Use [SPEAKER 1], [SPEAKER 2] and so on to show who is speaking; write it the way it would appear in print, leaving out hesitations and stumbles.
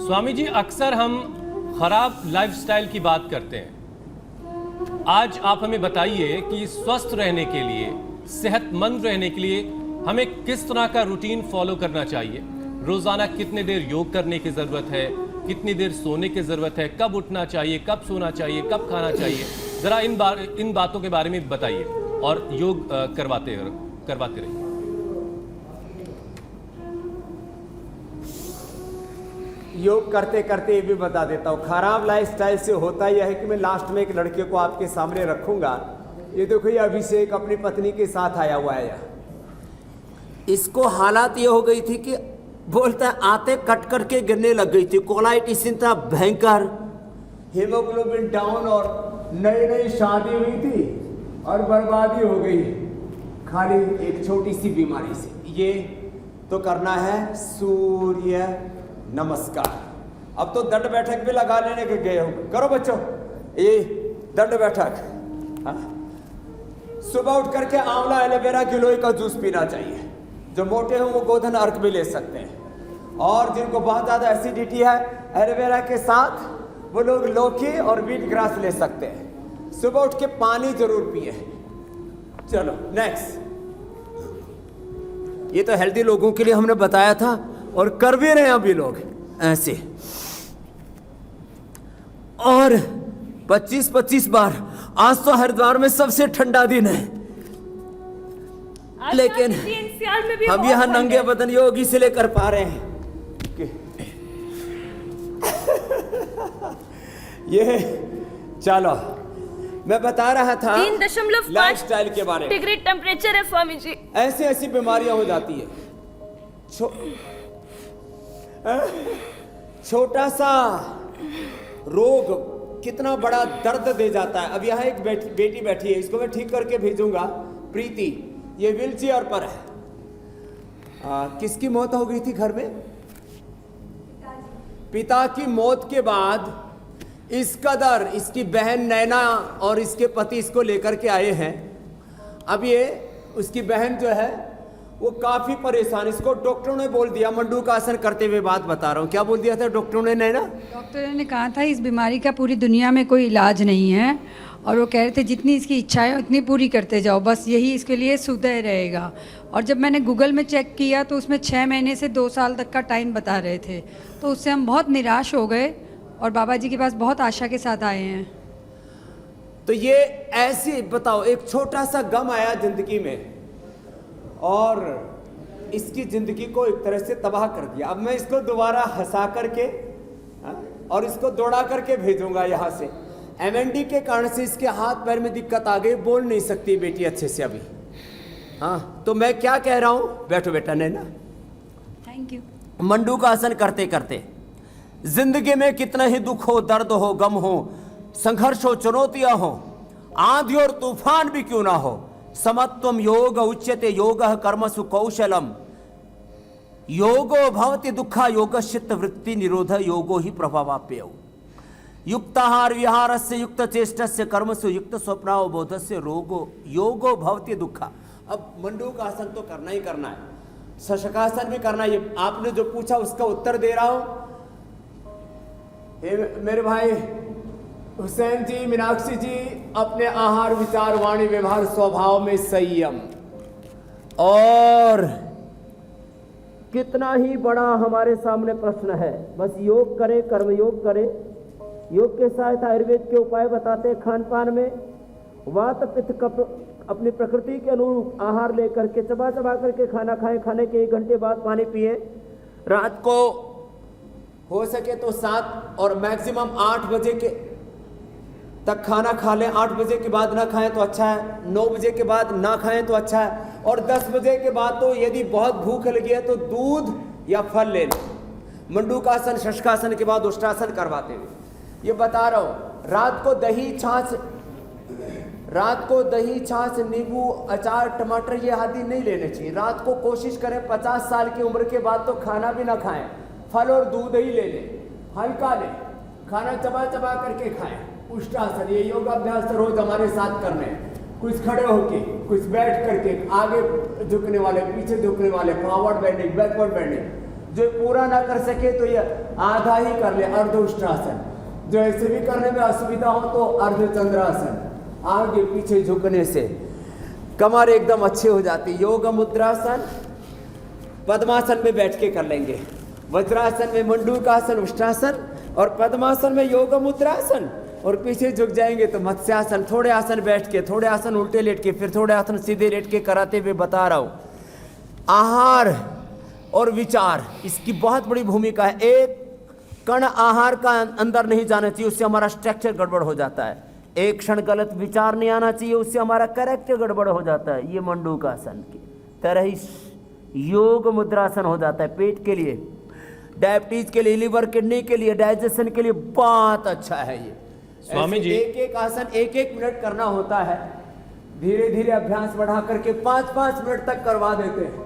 [SPEAKER 1] स्वामी जी, अक्सर हम खराब लाइफस्टाइल की बात करते हैं। आज आप हमें बताइए कि स्वस्थ रहने के लिए, सेहतमंद रहने के लिए हमें किस तरह का रूटीन फॉलो करना चाहिए। रोजाना कितने देर योग करने की जरूरत है, कितनी देर सोने की जरूरत है, कब उठना चाहिए, कब सोना चाहिए, कब खाना चाहिए। जरा इन बातों के बारे में बताइए और योग करवाते रहिए।
[SPEAKER 2] योग करते करते ये भी बता देता हूँ, खराब लाइफस्टाइल से होता यह है कि मैं लास्ट में एक लड़के को आपके सामने रखूंगा। ये देखो, ये अभिषेक अपनी पत्नी के साथ आया हुआ है। इसको हालात ये हो गई थी कि बोलता है आते कट कट के गिरने लग गई थी। कोलाइटिस इतना भयंकर, हीमोग्लोबिन डाउन, और नई नई शादी हुई थी और बर्बादी हो गई खाली एक छोटी सी बीमारी से। ये तो करना है सूर्य नमस्कार। अब तो दंड बैठक भी लगा लेने के गए हो। करो बच्चों ये दंड बैठक। हाँ? सुबह उठ करके आंवला एलोवेरा गिलोय का जूस पीना चाहिए। जो मोटे हो वो गोधन अर्क भी ले सकते हैं, और जिनको बहुत ज्यादा एसिडिटी है एलोवेरा के साथ वो लोग लौकी और व्हीट ग्रास ले सकते हैं। सुबह उठ के पानी जरूर पिए। चलो नेक्स्ट। ये तो हेल्दी लोगों के लिए हमने बताया था और कर भी रहे हैं अभी लोग ऐसे। और 25-25 बार। आज तो हरिद्वार में सबसे ठंडा दिन है, लेकिन हम यहाँ नंगे बदन योग इसलिए कर पा रहे हैं ये चलो मैं बता रहा था
[SPEAKER 3] 3.5
[SPEAKER 2] के बारे में।
[SPEAKER 3] डिग्री टेम्परेचर है स्वामी जी।
[SPEAKER 2] ऐसी ऐसी बीमारियां हो जाती है। छोटा सा रोग कितना बड़ा दर्द दे जाता है। अब यहाँ एक बेटी बैठी है, इसको मैं ठीक करके भेजूंगा। प्रीति, ये व्हील चेयर पर है। किसकी मौत हो गई थी घर में? पिता की मौत के बाद इस कदर इसकी बहन नैना और इसके पति इसको लेकर के आए हैं। अब ये उसकी बहन जो है वो काफी परेशान। इसको डॉक्टरों ने बोल दिया, मंडूकासन करते हुए बात बता रहा हूँ, क्या बोल दिया था डॉक्टरों ने नैना?
[SPEAKER 4] डॉक्टरों ने कहा था इस बीमारी का पूरी दुनिया में कोई इलाज नहीं है, और वो कह रहे थे जितनी इसकी इच्छा है उतनी पूरी करते जाओ, बस यही इसके लिए सुदय रहेगा। और जब मैंने गूगल में चेक किया तो उसमें 6 महीने से 2 साल तक का टाइम बता रहे थे, तो उससे हम बहुत निराश हो गए और बाबा जी के पास बहुत आशा के साथ आए हैं।
[SPEAKER 2] तो ये ऐसे बताओ, एक छोटा सा गम आया जिंदगी में और इसकी जिंदगी को एक तरह से तबाह कर दिया। अब मैं इसको दोबारा हंसा करके और इसको दौड़ा करके भेजूंगा यहाँ से। MND के कारण से इसके हाथ पैर में दिक्कत आ गई, बोल नहीं सकती बेटी अच्छे से अभी। हाँ, तो मैं क्या कह रहा हूँ, बैठो बेटा नैना।
[SPEAKER 4] Thank you.
[SPEAKER 2] मंडूकासन करते करते जिंदगी में कितना ही दुख हो, दर्द हो, गम हो, संघर्ष हो, चुनौतियां हो, आंधी और तूफान भी क्यों ना हो, समत्वम योग उच्यते योगः कर्मसु कौशलम योगो भवति दुःखा योगश्चित्त वृत्ति निरोध योगो ही प्रभावाप्यौ युक्ताहार विहारस्य युक्त चेष्टस्य कर्मसु युक्त स्वप्नावबोधस्य रोगो योगो भवति दुःखा। अब मंडूकासन तो करना ही करना है, शशकासन भी करना है। ये आपने जो पूछा उसका उत्तर दे रहा हूं। मेरे भाई हुसैन जी, मीनाक्षी जी, अपने आहार विचार वाणी व्यवहार स्वभाव में संयम। और कितना ही बड़ा हमारे सामने प्रश्न है, बस योग करें, कर्मयोग करें। योग के साथ आयुर्वेद के उपाय बताते हैं। खान पान में वात पित्त कफ अपनी प्रकृति के अनुरूप आहार लेकर के चबा चबा करके खाना खाएं। खाने के 1 घंटे बाद पानी पिए। रात को हो सके तो 7 और मैक्सिमम 8 बजे के तक खाना खा लें। 8 बजे के बाद ना खाएं तो अच्छा है, 9 बजे के बाद ना खाएं तो अच्छा है, और 10 बजे के बाद तो यदि बहुत भूख लगी है तो दूध या फल ले लें। मंडूकासन शशकासन के बाद उष्टासन करवाते हुए ये बता रहा हूँ। रात को दही छाछ नींबू अचार टमाटर ये आदि नहीं लेने चाहिए। रात को कोशिश करें 50 साल की उम्र के बाद तो खाना भी ना खाएं, फल और दूध ही ले लें, हल्का लें, खाना चबा चबा करके खाएं। उष्टासन, ये योगाभ्यास रोज हमारे साथ करने हैं। कुछ खड़े होके, कुछ बैठ करके, आगे झुकने वाले, पीछे झुकने वाले, फॉरवर्ड बेंडिंग, बैकवर्ड बेंडिंग, जो पूरा ना कर सके तो ये आधा ही कर ले, अर्ध उष्ट्रासन। जो ऐसे भी करने में असुविधा हो तो अर्ध चंद्रासन, आगे पीछे झुकने से कमर एकदम अच्छी हो जाती। योग मुद्रासन पद्मासन में बैठ के कर लेंगे, वज्रासन में मंडूकासन उष्ट्रासन, और पद्मासन में योग मुद्रासन, और पीछे झुक जाएंगे तो मत्स्यासन। थोड़े आसन बैठ के, थोड़े आसन उल्टे लेट के, फिर थोड़े आसन सीधे लेट के कराते हुए बता रहा हूं। आहार और विचार, इसकी बहुत बड़ी भूमिका है। एक कण आहार का अंदर नहीं जाना चाहिए, उससे हमारा स्ट्रक्चर गड़बड़ हो जाता है। एक क्षण गलत विचार नहीं आना चाहिए, उससे हमारा कैरेक्टर गड़बड़ हो जाता है। ये मंडूकासन की तरह ही योग मुद्रासन हो जाता है। पेट के लिए, डायबिटीज के लिए, लिवर किडनी के लिए, डाइजेशन के लिए बहुत अच्छा है ये।
[SPEAKER 1] स्वामी जी,
[SPEAKER 2] एक एक आसन 1-1 मिनट करना होता है। धीरे धीरे अभ्यास बढ़ा करके 5-5 मिनट तक करवा देते हैं।